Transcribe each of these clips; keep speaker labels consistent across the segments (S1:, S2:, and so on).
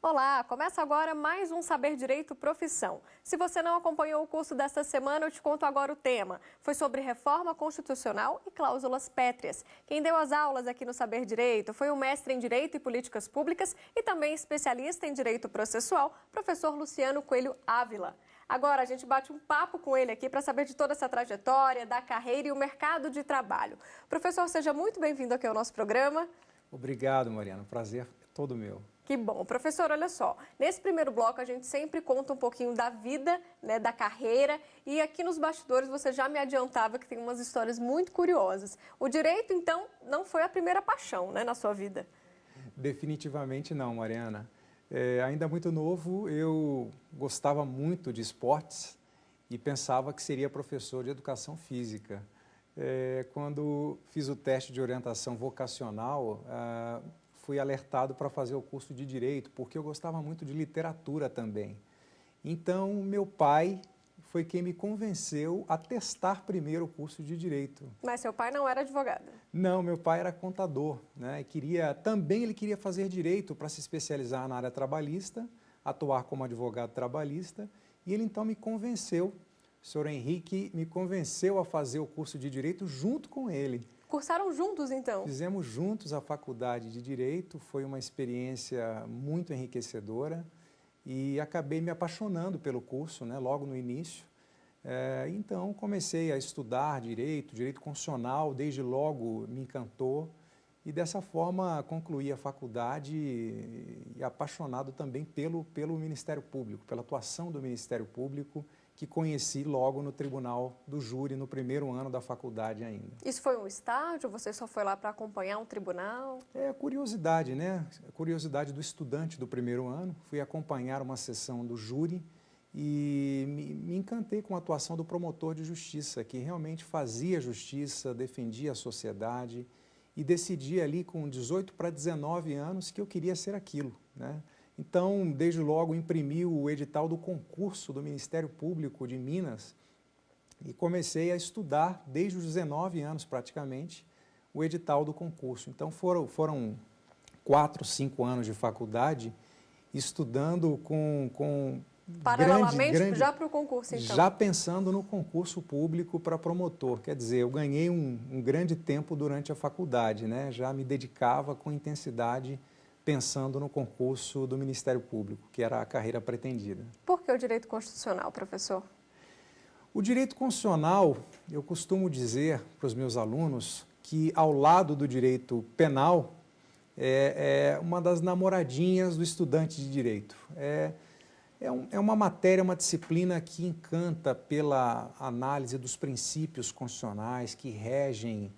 S1: Olá, começa agora mais um Saber Direito Profissão. Se você não acompanhou o curso desta semana, eu te conto agora o tema. Foi sobre reforma constitucional e cláusulas pétreas. Quem deu as aulas aqui no Saber Direito foi o mestre em Direito e Políticas Públicas e também especialista em Direito Processual, professor Luciano Coelho Ávila. Agora a gente bate um papo com ele aqui para saber de toda essa trajetória, da carreira e o mercado de trabalho. Professor, seja muito bem-vindo aqui ao nosso programa.
S2: Obrigado, Mariana. O prazer é todo meu.
S1: Que bom. Professor, olha só, nesse primeiro bloco a gente sempre conta um pouquinho da vida, né, da carreira, e aqui nos bastidores você já me adiantava que tem umas histórias muito curiosas. O direito, então, não foi a primeira paixão, né, na sua vida?
S2: Definitivamente não, Mariana. Ainda muito novo, eu gostava muito de esportes e pensava que seria professor de educação física. Quando fiz o teste de orientação vocacional, fui alertado para fazer o curso de Direito, porque eu gostava muito de literatura também. Então, meu pai foi quem me convenceu a testar primeiro o curso de Direito.
S1: Mas seu pai não era advogado?
S2: Não, meu pai era contador, né? Ele queria fazer Direito para se especializar na área trabalhista, atuar como advogado trabalhista, e ele então me convenceu, o senhor Henrique me convenceu a fazer o curso de Direito junto com ele.
S1: Cursaram juntos, então?
S2: Fizemos juntos a faculdade de Direito, foi uma experiência muito enriquecedora e acabei me apaixonando pelo curso, né, logo no início. Então comecei a estudar Direito Constitucional, desde logo me encantou e dessa forma concluí a faculdade e apaixonado também pelo Ministério Público, pela atuação do Ministério Público, que conheci logo no Tribunal do Júri, no primeiro ano da faculdade ainda.
S1: Isso foi um estágio? Você só foi lá para acompanhar um tribunal?
S2: É curiosidade, né? Curiosidade do estudante do primeiro ano. Fui acompanhar uma sessão do júri e me encantei com a atuação do promotor de justiça, que realmente fazia justiça, defendia a sociedade e decidi ali com 18 para 19 anos que eu queria ser aquilo, né? Então, desde logo, imprimi o edital do concurso do Ministério Público de Minas e comecei a estudar, desde os 19 anos praticamente, o edital do concurso. Então, foram 4, 5 anos de faculdade estudando
S1: paralelamente, já para o concurso, então?
S2: Já pensando no concurso público para promotor. Quer dizer, eu ganhei um grande tempo durante a faculdade, né? Já me dedicava com intensidade pensando no concurso do Ministério Público, que era a carreira pretendida.
S1: Por que o direito constitucional, professor?
S2: O direito constitucional, eu costumo dizer para os meus alunos que, ao lado do direito penal, é uma das namoradinhas do estudante de direito. É uma matéria, uma disciplina que encanta pela análise dos princípios constitucionais que regem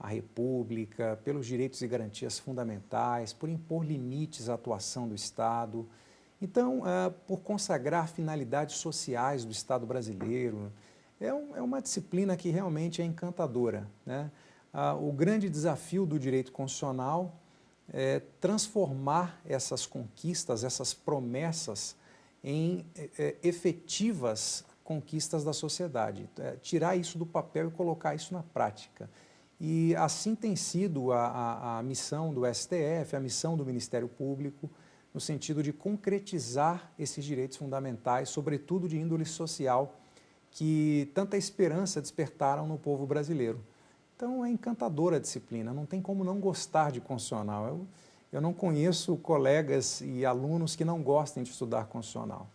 S2: a República, pelos direitos e garantias fundamentais, por impor limites à atuação do Estado. Então, por consagrar finalidades sociais do Estado brasileiro. É uma disciplina que realmente é encantadora, né? O grande desafio do direito constitucional é transformar essas conquistas, essas promessas, em efetivas conquistas da sociedade. Tirar isso do papel e colocar isso na prática. E assim tem sido a missão do STF, a missão do Ministério Público, no sentido de concretizar esses direitos fundamentais, sobretudo de índole social, que tanta esperança despertaram no povo brasileiro. Então é encantadora a disciplina, não tem como não gostar de constitucional. Eu não conheço colegas e alunos que não gostem de estudar constitucional.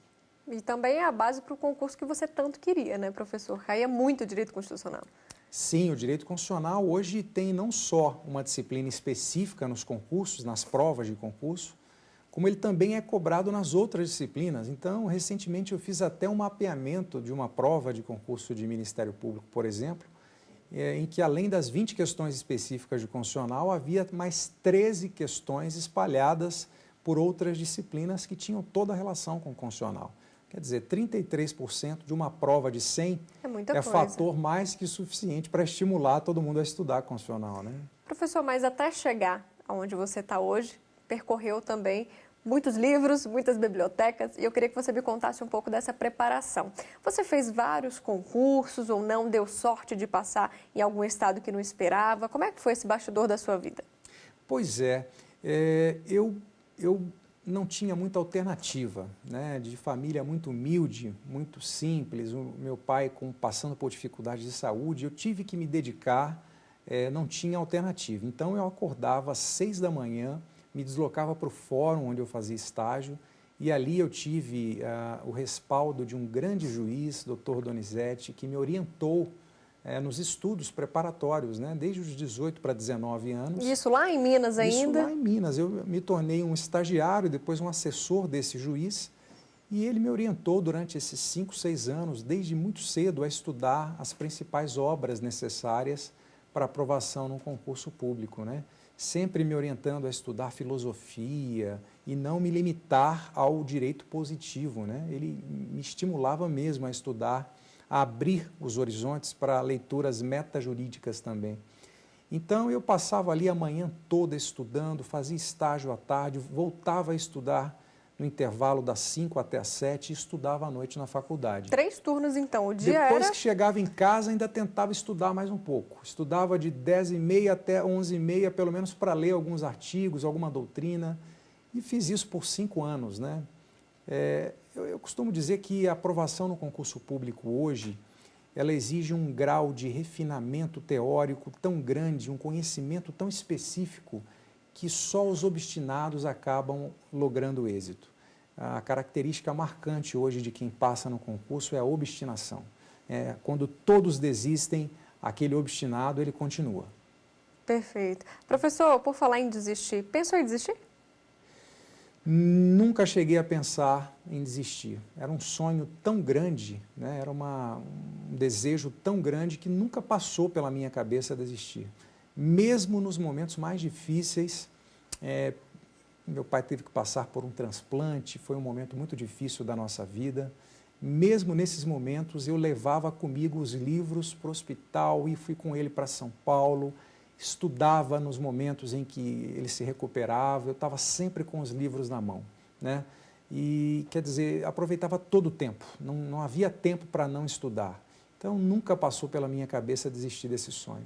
S1: E também é a base para o concurso que você tanto queria, né, professor? Aí é muito direito constitucional.
S2: Sim, o direito constitucional hoje tem não só uma disciplina específica nos concursos, nas provas de concurso, como ele também é cobrado nas outras disciplinas. Então, recentemente eu fiz até um mapeamento de uma prova de concurso de Ministério Público, por exemplo, em que além das 20 questões específicas de constitucional, havia mais 13 questões espalhadas por outras disciplinas que tinham toda a relação com o constitucional. Quer dizer, 33% de uma prova de 100 é fator mais que suficiente para estimular todo mundo a estudar constitucional, né?
S1: Professor, mas até chegar aonde você está hoje, percorreu também muitos livros, muitas bibliotecas, e eu queria que você me contasse um pouco dessa preparação. Você fez vários concursos ou não? Deu sorte de passar em algum estado que não esperava? Como é que foi esse bastidor da sua vida?
S2: Pois é, eu não tinha muita alternativa, né? De família muito humilde, muito simples, o meu pai passando por dificuldades de saúde, eu tive que me dedicar, não tinha alternativa. Então eu acordava às 6 da manhã, me deslocava para o fórum onde eu fazia estágio e ali eu tive o respaldo de um grande juiz, Dr. Donizete, que me orientou nos estudos preparatórios, né? Desde os 18 para 19 anos.
S1: Isso lá em Minas ainda?
S2: Isso lá em Minas. Eu me tornei um estagiário, depois um assessor desse juiz, e ele me orientou durante esses 5, 6 anos, desde muito cedo, a estudar as principais obras necessárias para aprovação num concurso público, né? Sempre me orientando a estudar filosofia e não me limitar ao direito positivo, né? Ele me estimulava mesmo a estudar, a abrir os horizontes para leituras metajurídicas também. Então, eu passava ali a manhã toda estudando, fazia estágio à tarde, voltava a estudar no intervalo das 5 até as 7 e estudava à noite na faculdade.
S1: 3 turnos, então, o dia
S2: Depois que chegava em casa, ainda tentava estudar mais um pouco. Estudava de 10h30 até 11h30, pelo menos para ler alguns artigos, alguma doutrina, e fiz isso por 5 anos, né? Eu costumo dizer que a aprovação no concurso público hoje, ela exige um grau de refinamento teórico tão grande, um conhecimento tão específico, que só os obstinados acabam logrando êxito. A característica marcante hoje de quem passa no concurso é a obstinação. Quando todos desistem, aquele obstinado, ele continua.
S1: Perfeito. Professor, por falar em desistir, pensou em desistir?
S2: Nunca cheguei a pensar em desistir. Era um sonho tão grande, né? Era um desejo tão grande que nunca passou pela minha cabeça desistir. Mesmo nos momentos mais difíceis, meu pai teve que passar por um transplante, foi um momento muito difícil da nossa vida. Mesmo nesses momentos, eu levava comigo os livros para o hospital e fui com ele para São Paulo, estudava nos momentos em que ele se recuperava, eu estava sempre com os livros na mão, né? E, quer dizer, aproveitava todo o tempo, não havia tempo para não estudar. Então, nunca passou pela minha cabeça desistir desse sonho.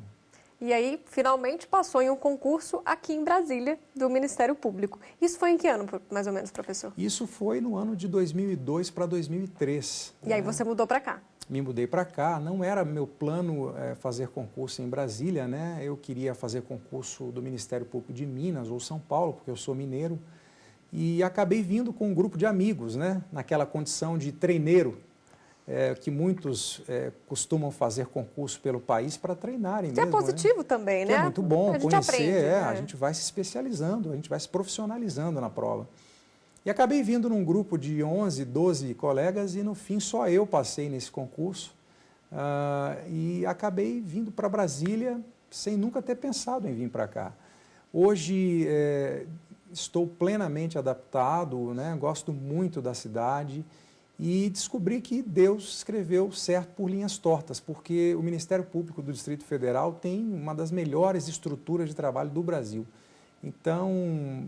S1: E aí, finalmente, passou em um concurso aqui em Brasília, do Ministério Público. Isso foi em que ano, mais ou menos, professor?
S2: Isso foi no ano de 2002 para 2003.
S1: E aí você mudou para cá?
S2: Me mudei para cá, não era meu plano fazer concurso em Brasília, né? Eu queria fazer concurso do Ministério Público de Minas ou São Paulo, porque eu sou mineiro, e acabei vindo com um grupo de amigos, né? Naquela condição de treineiro, que muitos costumam fazer concurso pelo país para treinarem mesmo.
S1: Que é positivo, né? Também, né?
S2: Que é muito bom conhecer,
S1: aprende,
S2: a gente vai se especializando, a gente vai se profissionalizando na prova. E acabei vindo num grupo de 11, 12 colegas e no fim só eu passei nesse concurso e acabei vindo para Brasília sem nunca ter pensado em vir para cá. Hoje estou plenamente adaptado, né? Gosto muito da cidade e descobri que Deus escreveu certo por linhas tortas, porque o Ministério Público do Distrito Federal tem uma das melhores estruturas de trabalho do Brasil. Então,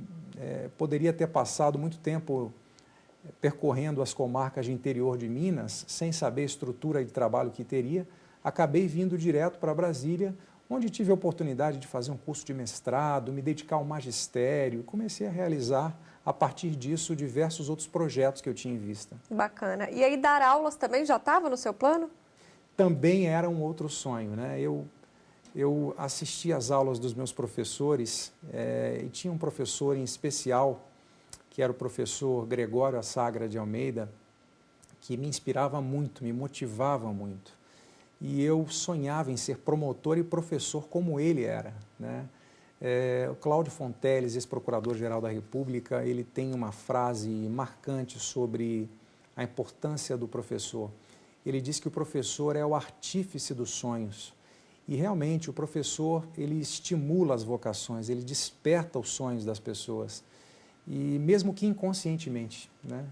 S2: poderia ter passado muito tempo percorrendo as comarcas de interior de Minas, sem saber a estrutura de trabalho que teria. Acabei vindo direto para Brasília, onde tive a oportunidade de fazer um curso de mestrado, me dedicar ao magistério, e comecei a realizar, a partir disso, diversos outros projetos que eu tinha em vista.
S1: Bacana. E aí, dar aulas também já estava no seu plano?
S2: Também era um outro sonho, né? Eu assisti às aulas dos meus professores e tinha um professor em especial, que era o professor Gregório Assagra de Almeida, que me inspirava muito, me motivava muito. E eu sonhava em ser promotor e professor como ele era, né? O Cláudio Fonteles, ex-procurador-geral da República, ele tem uma frase marcante sobre a importância do professor. Ele diz que o professor é o artífice dos sonhos. E realmente o professor, ele estimula as vocações, ele desperta os sonhos das pessoas, e mesmo que inconscientemente, né?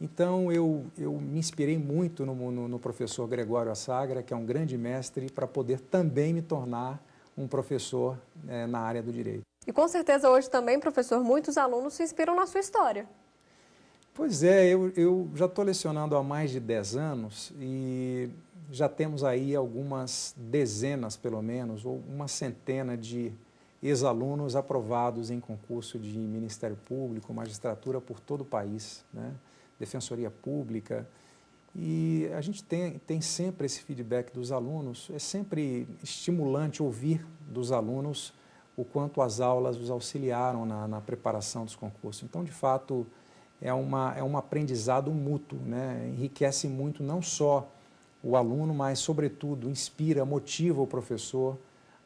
S2: Então eu me inspirei muito no professor Gregório Assagra, que é um grande mestre, para poder também me tornar um professor na área do direito.
S1: E com certeza hoje também, professor, muitos alunos se inspiram na sua história.
S2: Pois é, eu já estou lecionando há mais de 10 anos e já temos aí algumas dezenas, pelo menos, ou uma centena de ex-alunos aprovados em concurso de Ministério Público, magistratura por todo o país, né? Defensoria Pública. E a gente tem sempre esse feedback dos alunos, é sempre estimulante ouvir dos alunos o quanto as aulas os auxiliaram na preparação dos concursos. Então, de fato, é um aprendizado mútuo, né? Enriquece muito não só o aluno, mas, sobretudo, inspira, motiva o professor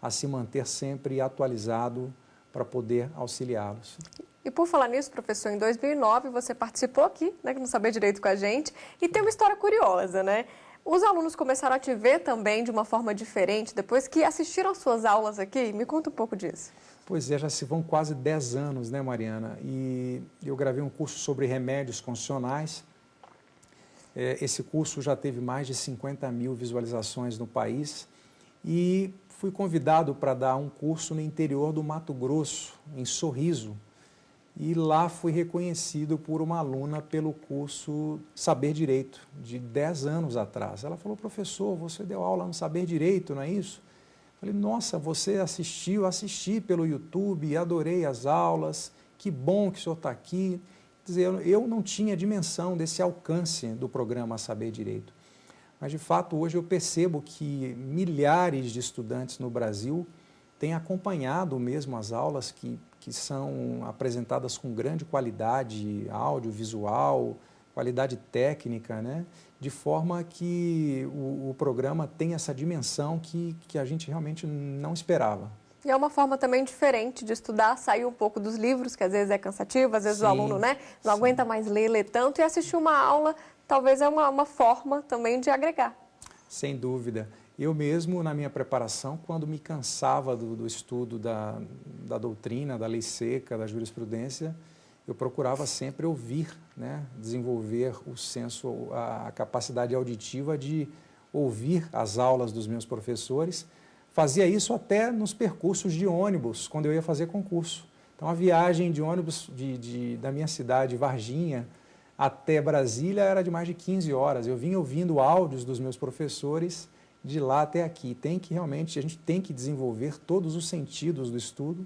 S2: a se manter sempre atualizado para poder auxiliá-los.
S1: E por falar nisso, professor, em 2009 você participou aqui, né, no Saber Direito com a gente, e tem uma história curiosa, né? Os alunos começaram a te ver também de uma forma diferente depois que assistiram às suas aulas aqui? Me conta um pouco disso.
S2: Pois é, já se vão quase 10 anos, né, Mariana? E eu gravei um curso sobre remédios constitucionais. Esse curso já teve mais de 50 mil visualizações no país e fui convidado para dar um curso no interior do Mato Grosso, em Sorriso. E lá fui reconhecido por uma aluna pelo curso Saber Direito, de 10 anos atrás. Ela falou, professor, você deu aula no Saber Direito, não é isso? Eu falei, nossa, você assistiu? Assisti pelo YouTube, adorei as aulas, que bom que o senhor está aqui. Quer dizer, eu não tinha dimensão desse alcance do programa Saber Direito. Mas, de fato, hoje eu percebo que milhares de estudantes no Brasil têm acompanhado mesmo as aulas que são apresentadas com grande qualidade audiovisual, qualidade técnica, né? De forma que o programa tem essa dimensão que a gente realmente não esperava.
S1: E é uma forma também diferente de estudar, sair um pouco dos livros, que às vezes é cansativo, às vezes o aluno, né, não aguenta mais ler tanto, e assistir uma aula talvez é uma forma também de agregar.
S2: Sem dúvida. Eu mesmo, na minha preparação, quando me cansava do estudo da doutrina, da lei seca, da jurisprudência, eu procurava sempre ouvir, né, desenvolver o senso, a capacidade auditiva de ouvir as aulas dos meus professores. Fazia isso até nos percursos de ônibus, quando eu ia fazer concurso. Então, a viagem de ônibus da minha cidade, Varginha, até Brasília era de mais de 15 horas. Eu vinha ouvindo áudios dos meus professores de lá até aqui. A gente tem que desenvolver todos os sentidos do estudo,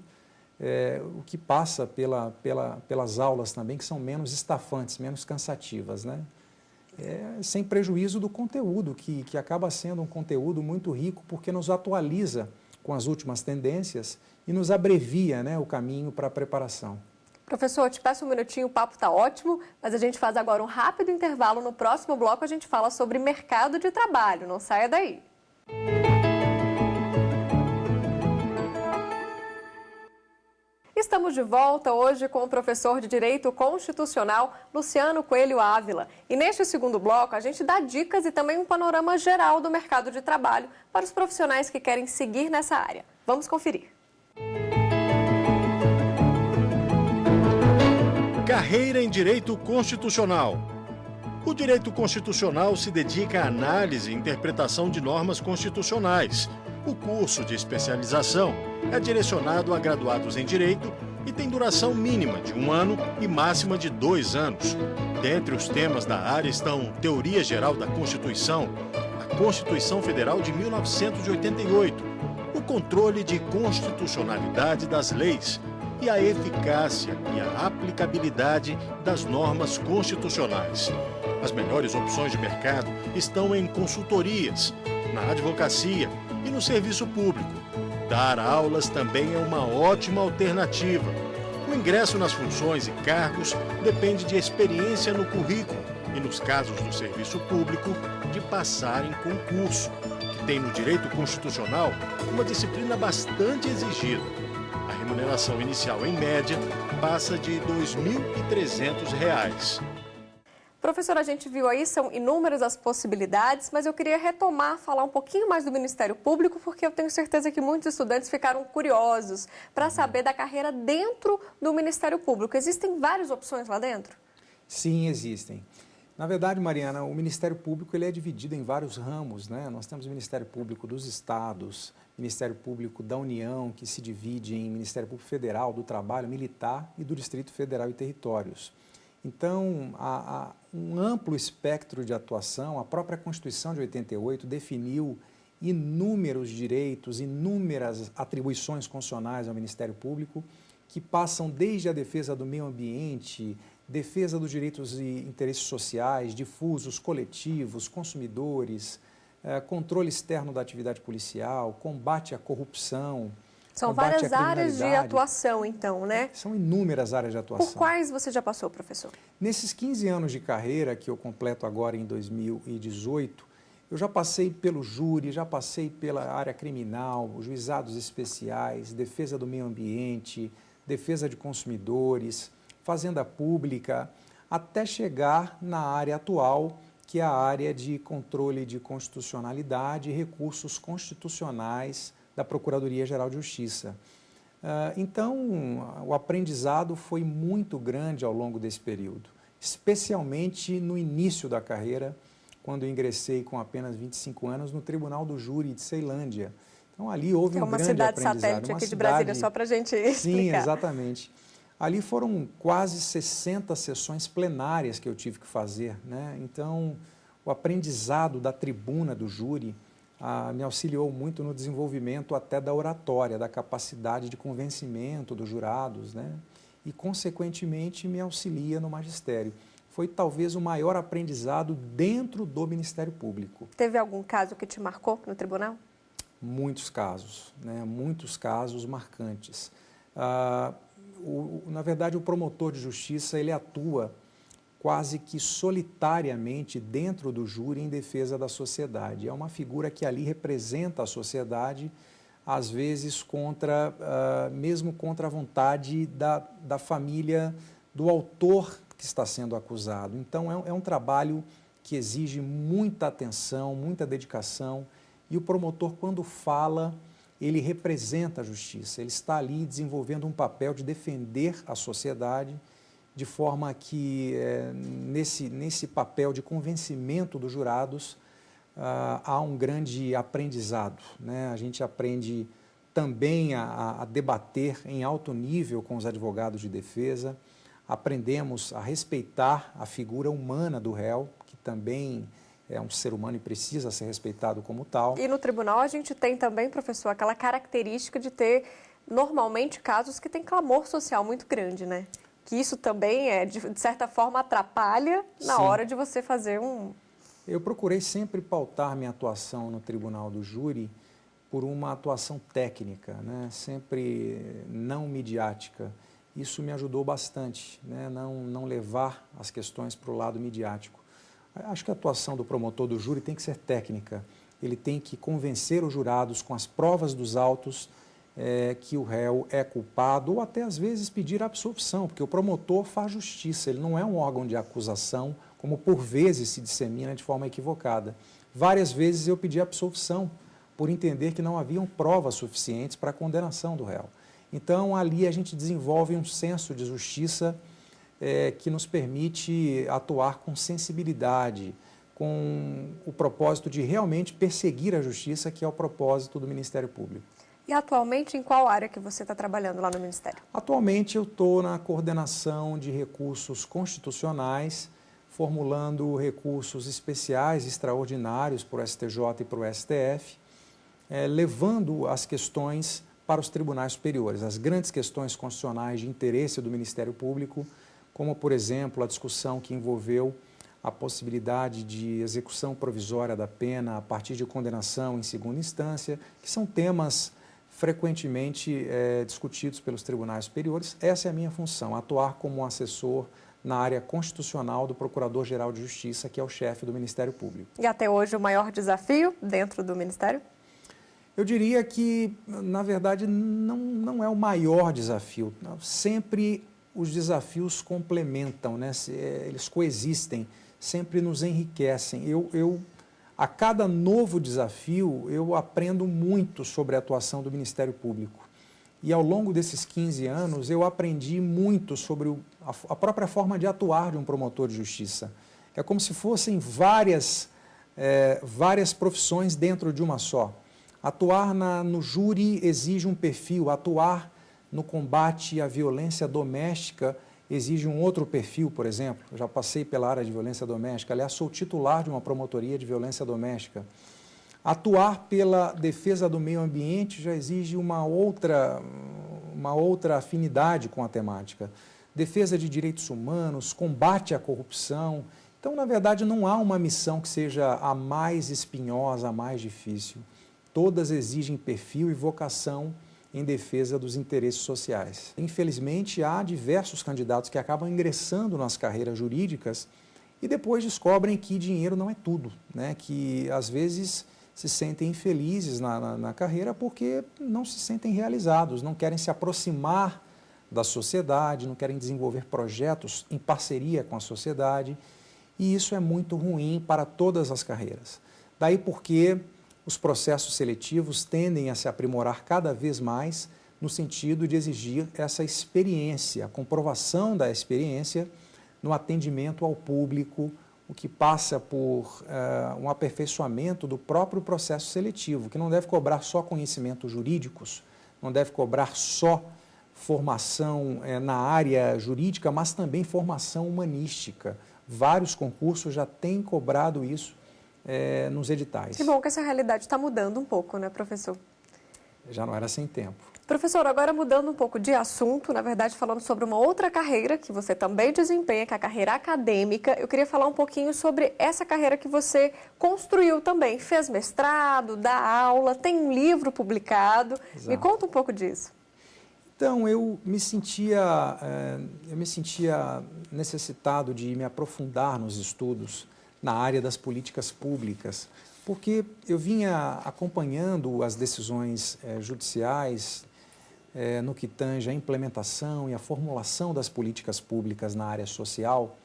S2: o que passa pelas aulas também, que são menos estafantes, menos cansativas, né? Sem prejuízo do conteúdo, que acaba sendo um conteúdo muito rico, porque nos atualiza com as últimas tendências e nos abrevia, né, o caminho para a preparação.
S1: Professor, eu te peço um minutinho, o papo está ótimo, mas a gente faz agora um rápido intervalo. No próximo bloco a gente fala sobre mercado de trabalho. Não saia daí. Estamos de volta hoje com o professor de Direito Constitucional, Luciano Coelho Ávila. E neste segundo bloco, a gente dá dicas e também um panorama geral do mercado de trabalho para os profissionais que querem seguir nessa área. Vamos conferir.
S3: Carreira em Direito Constitucional. O direito constitucional se dedica à análise e interpretação de normas constitucionais. O curso de especialização é direcionado a graduados em Direito e tem duração mínima de 1 ano e máxima de 2 anos. Dentre os temas da área estão Teoria Geral da Constituição, a Constituição Federal de 1988, o controle de constitucionalidade das leis e a eficácia e a aplicabilidade das normas constitucionais. As melhores opções de mercado estão em consultorias, na advocacia e no serviço público. Dar aulas também é uma ótima alternativa. O ingresso nas funções e cargos depende de experiência no currículo e, nos casos do serviço público, de passar em concurso, que tem no direito constitucional uma disciplina bastante exigida. A remuneração inicial, em média, passa de R$ 2.300.
S1: Professor, a gente viu aí, são inúmeras as possibilidades, mas eu queria retomar, falar um pouquinho mais do Ministério Público, porque eu tenho certeza que muitos estudantes ficaram curiosos para saber da carreira dentro do Ministério Público. Existem várias opções lá dentro?
S2: Sim, existem. Na verdade, Mariana, o Ministério Público ele é dividido em vários ramos, né? Nós temos o Ministério Público dos Estados, Ministério Público da União, que se divide em Ministério Público Federal, do Trabalho, Militar e do Distrito Federal e Territórios. Então, há um amplo espectro de atuação. A própria Constituição de 88 definiu inúmeros direitos, inúmeras atribuições constitucionais ao Ministério Público, que passam desde a defesa do meio ambiente, defesa dos direitos e interesses sociais, difusos, coletivos, consumidores, controle externo da atividade policial, combate à corrupção.
S1: São várias áreas de atuação, então, né?
S2: São inúmeras áreas de atuação.
S1: Por quais você já passou, professor?
S2: Nesses 15 anos de carreira, que eu completo agora em 2018, eu já passei pelo júri, já passei pela área criminal, juizados especiais, defesa do meio ambiente, defesa de consumidores, fazenda pública, até chegar na área atual, que é a área de controle de constitucionalidade e recursos constitucionais da Procuradoria-Geral de Justiça. Então, o aprendizado foi muito grande ao longo desse período, especialmente no início da carreira, quando eu ingressei com apenas 25 anos no Tribunal do Júri de Ceilândia. Então, ali houve um grande aprendizado.
S1: É uma cidade satélite aqui de Brasília, só para a gente explicar.
S2: Sim, exatamente. Ali foram quase 60 sessões plenárias que eu tive que fazer, né? Então, o aprendizado da tribuna do júri me auxiliou muito no desenvolvimento até da oratória, da capacidade de convencimento dos jurados, né? E, consequentemente, me auxilia no magistério. Foi talvez o maior aprendizado dentro do Ministério Público.
S1: Teve algum caso que te marcou no tribunal?
S2: Muitos casos, né? Muitos casos marcantes. Na verdade, o promotor de justiça, ele atua quase que solitariamente dentro do júri em defesa da sociedade. É uma figura que ali representa a sociedade, às vezes mesmo contra a vontade da família do autor que está sendo acusado. Então, é um trabalho que exige muita atenção, muita dedicação, e o promotor, quando fala, ele representa a justiça, ele está ali desenvolvendo um papel de defender a sociedade, de forma que, nesse papel de convencimento dos jurados, há um grande aprendizado, né? A gente aprende também a debater em alto nível com os advogados de defesa, aprendemos a respeitar a figura humana do réu, que também é um ser humano e precisa ser respeitado como tal.
S1: E no tribunal a gente tem também, professor, aquela característica de ter, normalmente, casos que têm clamor social muito grande, né? Que isso também, de certa forma, atrapalha na
S2: Sim.
S1: hora de você fazer um...
S2: Eu procurei sempre pautar minha atuação no tribunal do júri por uma atuação técnica, né? Sempre não midiática. Isso me ajudou bastante, né? Não levar as questões para o lado midiático. Acho que a atuação do promotor do júri tem que ser técnica. Ele tem que convencer os jurados com as provas dos autos que o réu é culpado, ou até às vezes pedir a absolvição, porque o promotor faz justiça, ele não é um órgão de acusação, como por vezes se dissemina de forma equivocada. Várias vezes eu pedi a absolvição, por entender que não haviam provas suficientes para a condenação do réu. Então, ali a gente desenvolve um senso de justiça que nos permite atuar com sensibilidade, com o propósito de realmente perseguir a justiça, que é o propósito do Ministério Público.
S1: E atualmente, em qual área que você está trabalhando lá no Ministério?
S2: Atualmente eu estou na coordenação de recursos constitucionais, formulando recursos especiais, extraordinários para o STJ e para o STF, levando as questões para os tribunais superiores, as grandes questões constitucionais de interesse do Ministério Público, como, por exemplo, a discussão que envolveu a possibilidade de execução provisória da pena a partir de condenação em segunda instância, que são temas frequentemente discutidos pelos tribunais superiores. Essa é a minha função, atuar como assessor na área constitucional do Procurador-Geral de Justiça, que é o chefe do Ministério Público.
S1: E até hoje o maior desafio dentro do Ministério?
S2: Eu diria que, na verdade, não é o maior desafio. Sempre os desafios complementam, né? Eles coexistem, sempre nos enriquecem. A cada novo desafio, eu aprendo muito sobre a atuação do Ministério Público. E ao longo desses 15 anos, eu aprendi muito sobre a própria forma de atuar de um promotor de justiça. É como se fossem várias profissões dentro de uma só. Atuar no júri exige um perfil, atuar no combate à violência doméstica exige um outro perfil, por exemplo. Eu já passei pela área de violência doméstica, aliás, sou titular de uma promotoria de violência doméstica. Atuar pela defesa do meio ambiente já exige uma outra afinidade com a temática. Defesa de direitos humanos, combate à corrupção. Então, na verdade, não há uma missão que seja a mais espinhosa, a mais difícil. Todas exigem perfil e vocação em defesa dos interesses sociais. Infelizmente, há diversos candidatos que acabam ingressando nas carreiras jurídicas e depois descobrem que dinheiro não é tudo, né? Que às vezes se sentem infelizes na carreira porque não se sentem realizados, não querem se aproximar da sociedade, não querem desenvolver projetos em parceria com a sociedade, e isso é muito ruim para todas as carreiras. Daí porque os processos seletivos tendem a se aprimorar cada vez mais no sentido de exigir essa experiência, a comprovação da experiência no atendimento ao público, o que passa por um aperfeiçoamento do próprio processo seletivo, que não deve cobrar só conhecimentos jurídicos, não deve cobrar só formação na área jurídica, mas também formação humanística. Vários concursos já têm cobrado isso nos editais.
S1: Que bom que essa realidade está mudando um pouco, né, professor?
S2: Já não era sem tempo.
S1: Professor, agora mudando um pouco de assunto, na verdade falando sobre uma outra carreira que você também desempenha, que é a carreira acadêmica, eu queria falar um pouquinho sobre essa carreira que você construiu também. Fez mestrado, dá aula, tem um livro publicado. Exato. Me conta um pouco disso.
S2: Então, eu me sentia necessitado de me aprofundar nos estudos na área das políticas públicas, porque eu vinha acompanhando as decisões judiciais no que tange à implementação e à formulação das políticas públicas na área social,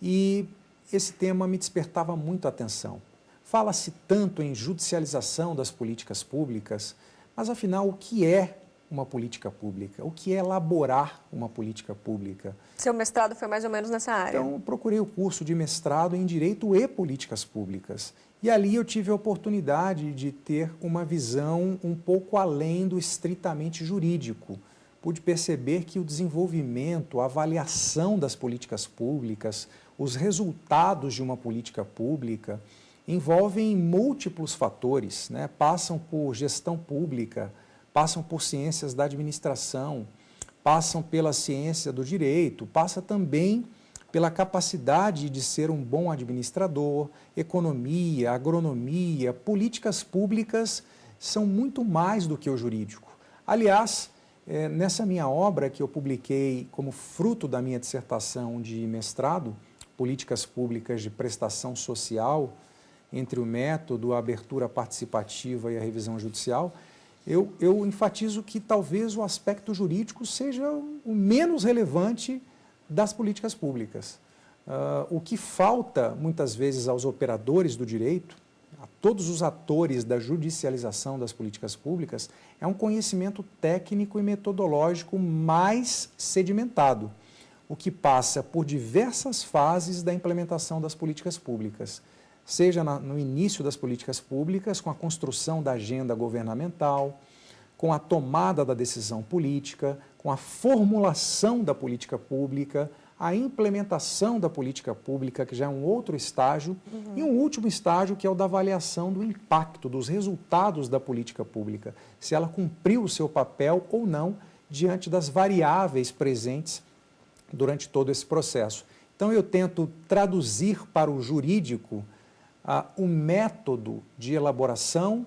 S2: e esse tema me despertava muito a atenção. Fala-se tanto em judicialização das políticas públicas, mas afinal o que é uma política pública? O que é elaborar uma política pública?
S1: Seu mestrado foi mais ou menos nessa área?
S2: Então, eu procurei o curso de mestrado em Direito e Políticas Públicas. E ali eu tive a oportunidade de ter uma visão um pouco além do estritamente jurídico. Pude perceber que o desenvolvimento, a avaliação das políticas públicas, os resultados de uma política pública envolvem múltiplos fatores, né? Passam por gestão pública, passam por ciências da administração, passam pela ciência do direito, passa também pela capacidade de ser um bom administrador, economia, agronomia, políticas públicas são muito mais do que o jurídico. Aliás, nessa minha obra que eu publiquei como fruto da minha dissertação de mestrado, Políticas Públicas de Prestação Social, entre o método, a abertura participativa e a revisão judicial, eu enfatizo que talvez o aspecto jurídico seja o menos relevante das políticas públicas. O que falta, muitas vezes, aos operadores do direito, a todos os atores da judicialização das políticas públicas, é um conhecimento técnico e metodológico mais sedimentado, o que passa por diversas fases da implementação das políticas públicas, seja no início das políticas públicas, com a construção da agenda governamental, com a tomada da decisão política, com a formulação da política pública, a implementação da política pública, que já é um outro estágio, e um último estágio, que é o da avaliação do impacto, dos resultados da política pública, se ela cumpriu o seu papel ou não diante das variáveis presentes durante todo esse processo. Então, eu tento traduzir para o jurídico o método de elaboração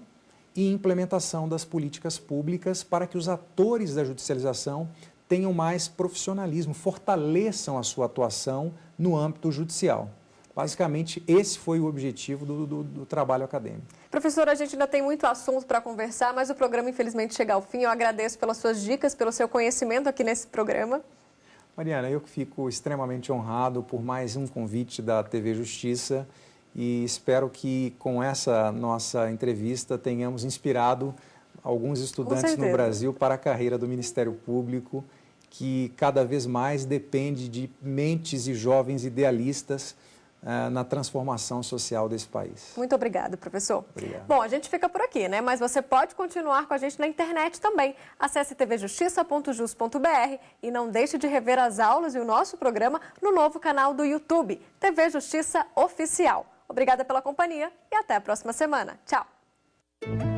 S2: e implementação das políticas públicas para que os atores da judicialização tenham mais profissionalismo, fortaleçam a sua atuação no âmbito judicial. Basicamente, esse foi o objetivo do trabalho acadêmico.
S1: Professor, a gente ainda tem muito assunto para conversar, mas o programa, infelizmente, chega ao fim. Eu agradeço pelas suas dicas, pelo seu conhecimento aqui nesse programa.
S2: Mariana, eu fico extremamente honrado por mais um convite da TV Justiça e espero que com essa nossa entrevista tenhamos inspirado alguns estudantes no Brasil para a carreira do Ministério Público, que cada vez mais depende de mentes e jovens idealistas na transformação social desse país.
S1: Muito obrigada, professor.
S2: Obrigado.
S1: Bom, a gente fica por aqui, né? Mas você pode continuar com a gente na internet também. Acesse tvjustiça.jus.br e não deixe de rever as aulas e o nosso programa no novo canal do YouTube, TV Justiça Oficial. Obrigada pela companhia e até a próxima semana. Tchau!
S3: Música